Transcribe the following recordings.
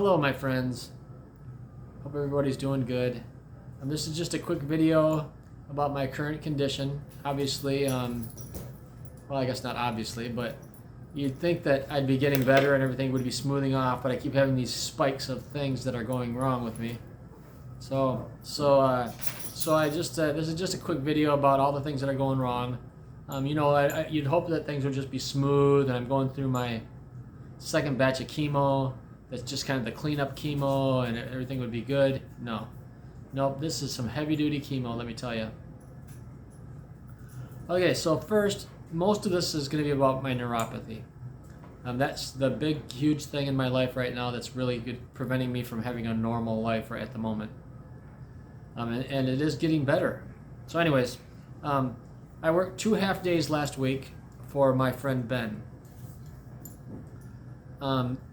Hello my friends, hope everybody's doing good. This is just a quick video about my current condition. Obviously, well, I guess not obviously, but you'd think that I'd be getting better and everything would be smoothing off, but I keep having these spikes of things that are going wrong with me. So I just this is just a quick video about all the things that are going wrong. You'd hope that things would just be smooth, and I'm going through my second batch of chemo. That's just kind of the cleanup chemo, and everything would be good. Nope, this is some heavy-duty chemo, let me tell you. Okay, so first, most of this is going to be about my neuropathy. That's the big, huge thing in my life right now that's really preventing me from having a normal life right at the moment. And it is getting better. So anyways, I worked 2 half days last week for my friend Ben.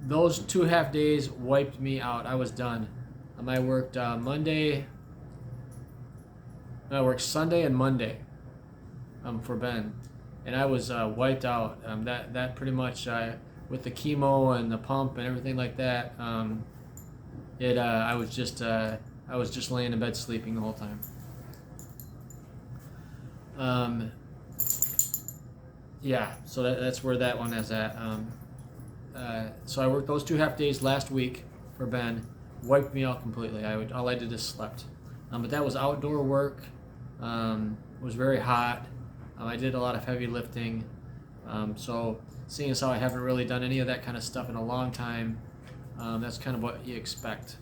Those 2 half days wiped me out. I was done. I worked Sunday and Monday for Ben, and I was wiped out. That pretty much with the chemo and the pump and everything like that. I was just laying in bed sleeping the whole time. Yeah, so that's where that one is at. So I worked those 2 half days last week for Ben. Wiped me out completely. All I did is slept. But that was outdoor work. It was very hot. I did a lot of heavy lifting. So seeing as how I haven't really done any of that kind of stuff in a long time, that's kind of what you expect.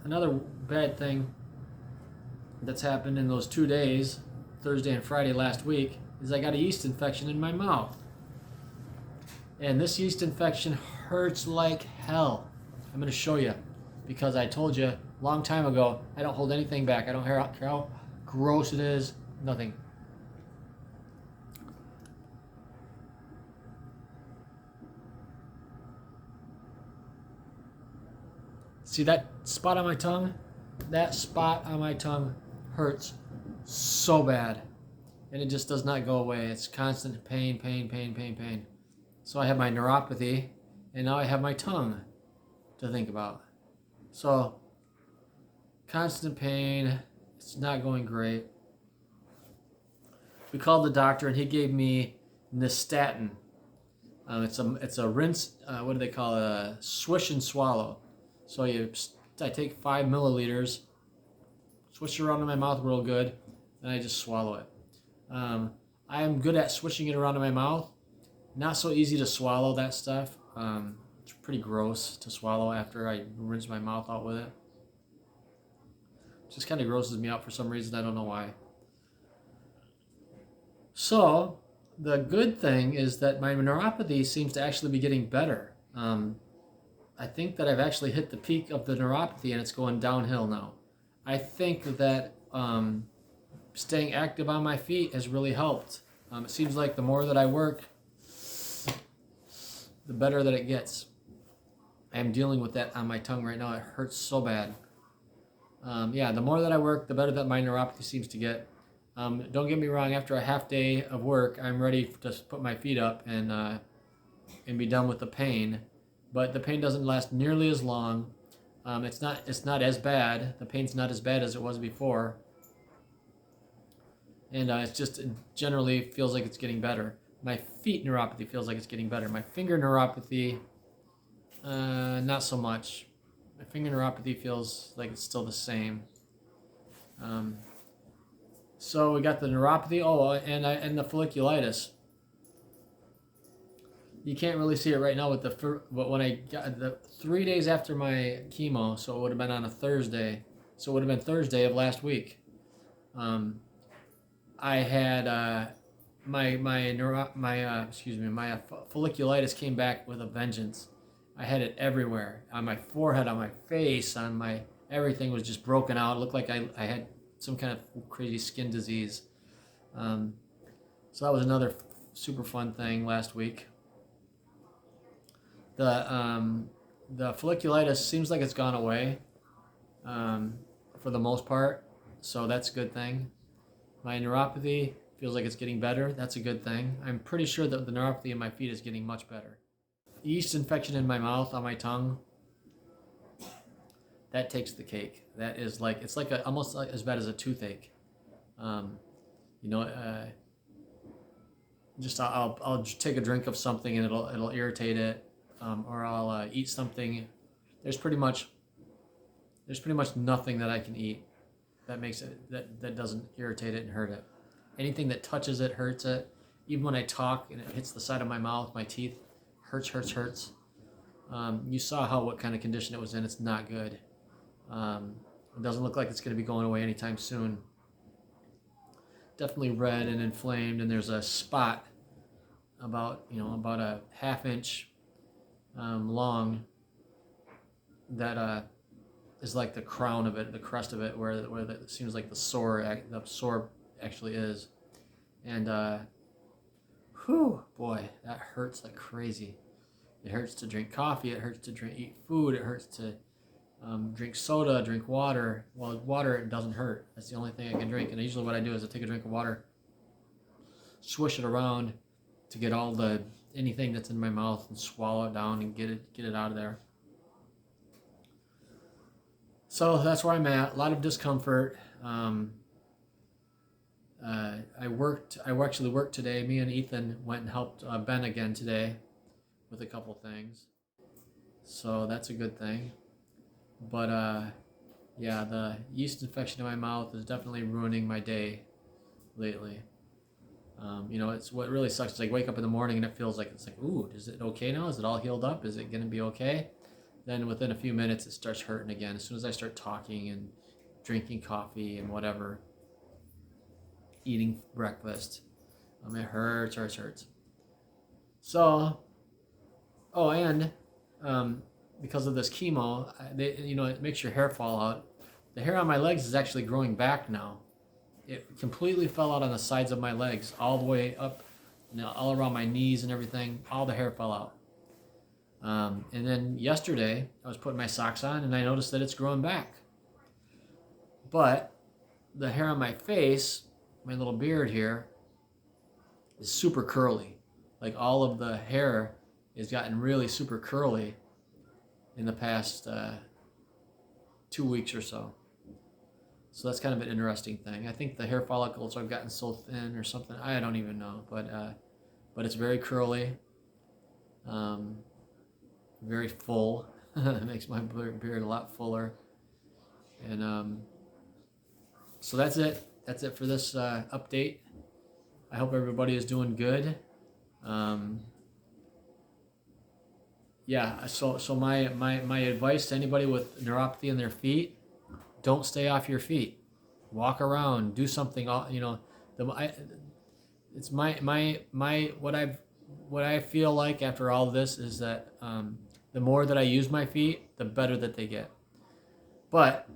Another bad thing that's happened in those 2 days, Thursday and Friday last week, is I got a yeast infection in my mouth. And this yeast infection hurts like hell. I'm going to show you, because I told you a long time ago, I don't hold anything back. I don't care how gross it is, nothing. See that spot on my tongue? That spot on my tongue hurts so bad. And it just does not go away. It's constant pain, pain, pain, pain, pain. So I have my neuropathy, and now I have my tongue to think about. So, constant pain, it's not going great. We called the doctor, and he gave me nystatin. It's a rinse, what do they call it? A swish and swallow. So I take 5 milliliters, swish it around in my mouth real good, and I just swallow it. I am good at swishing it around in my mouth. Not so easy to swallow that stuff. It's pretty gross to swallow after I rinse my mouth out with it. It just kind of grosses me out for some reason. I don't know why. So the good thing is that my neuropathy seems to actually be getting better. I think that I've actually hit the peak of the neuropathy, and it's going downhill now. I think that staying active on my feet has really helped. It seems like the more that I work, the better that it gets. I am dealing with that on my tongue right now. It hurts so bad. Yeah, the more that I work, the better that my neuropathy seems to get. Don't get me wrong, after a half day of work, I'm ready to put my feet up and be done with the pain. But the pain doesn't last nearly as long. It's not as bad. The pain's not as bad as it was before. And it generally feels like it's getting better. My feet neuropathy feels like it's getting better. My finger neuropathy, not so much. My finger neuropathy feels like it's still the same. So we got the neuropathy. Oh, and the folliculitis. You can't really see it right now but when I got the 3 days after my chemo, so it would have been on a Thursday. So it would have been Thursday of last week. I had my folliculitis came back with a vengeance. I had it everywhere, on my forehead, on my face, on my everything was just broken out. It looked like I had some kind of crazy skin disease. So that was another super fun thing last week. The folliculitis seems like it's gone away for the most part, so that's a good thing. My neuropathy feels like it's getting better. That's a good thing. I'm pretty sure that the neuropathy in my feet is getting much better. Yeast infection in my mouth, on my tongue, that takes the cake. That is like, it's like almost like as bad as a toothache. You know, just I'll just take a drink of something and it'll irritate it, or I'll eat something. There's pretty much nothing that I can eat that makes it that doesn't irritate it and hurt it. Anything that touches it hurts it. Even when I talk and it hits the side of my mouth, my teeth hurts. You saw what kind of condition it was in. It's not good. It doesn't look like it's going to be going away anytime soon. Definitely red and inflamed, and there's a spot about a half-inch long that is like the crown of it, the crust of it, where it seems like the sore actually is. And boy, that hurts like crazy. It hurts to drink coffee. It hurts to eat food. It hurts to drink soda, drink water. Well, water, it doesn't hurt. That's the only thing I can drink. And usually what I do is I take a drink of water, swish it around to get anything that's in my mouth and swallow it down and get it out of there. So that's where I'm at. A lot of discomfort. I actually worked today. Me and Ethan went and helped Ben again today with a couple things. So that's a good thing. But yeah, the yeast infection in my mouth is definitely ruining my day lately. It's what really sucks. It's like wake up in the morning and it feels like ooh, is it okay now? Is it all healed up? Is it gonna be okay? Then within a few minutes it starts hurting again. As soon as I start talking and drinking coffee and whatever, eating breakfast, it hurts. So, and because of this chemo, it makes your hair fall out. The hair on my legs is actually growing back now. It completely fell out on the sides of my legs, all the way up, all around my knees and everything. All the hair fell out. And then yesterday, I was putting my socks on and I noticed that it's growing back. But the hair on my face, my little beard here, is super curly. Like all of the hair has gotten really super curly in the past 2 weeks or so. So that's kind of an interesting thing. I think the hair follicles have gotten so thin or something. I don't even know, but it's very curly, very full. It makes my beard a lot fuller. And so that's it. That's it for this update. I hope everybody is doing good. Yeah, so my advice to anybody with neuropathy in their feet: don't stay off your feet. Walk around, do something. It's what I feel like after all this is that the more that I use my feet, the better that they get. But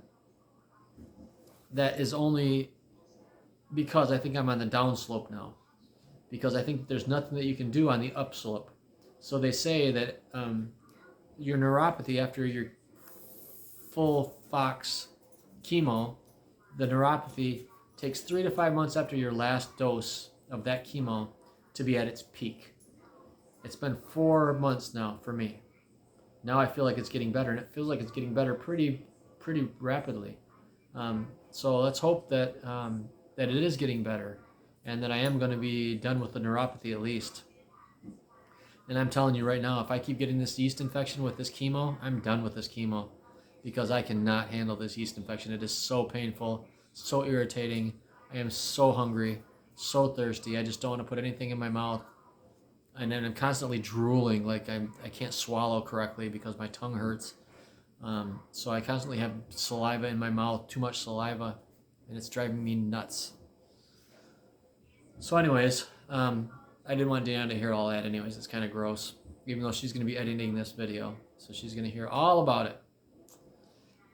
that is only because I think I'm on the downslope now. Because I think there's nothing that you can do on the upslope. So they say that your neuropathy after your FOLFOX chemo, the neuropathy takes 3 to 5 months after your last dose of that chemo to be at its peak. It's been 4 months now for me. Now I feel like it's getting better, and it feels like it's getting better pretty rapidly. So let's hope that it is getting better, and that I am going to be done with the neuropathy at least. And I'm telling you right now, if I keep getting this yeast infection with this chemo, I'm done with this chemo, because I cannot handle this yeast infection. It is so painful, so irritating. I am so hungry, so thirsty. I just don't want to put anything in my mouth. And then I'm constantly drooling, like I can't swallow correctly because my tongue hurts. So I constantly have saliva in my mouth, too much saliva, and it's driving me nuts. So anyways, I didn't want Deanna to hear all that anyways. It's kind of gross, even though she's going to be editing this video. So she's going to hear all about it.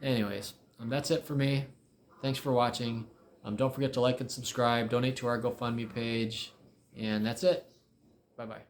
Anyways, that's it for me. Thanks for watching. Don't forget to like and subscribe. Donate to our GoFundMe page. And that's it. Bye-bye.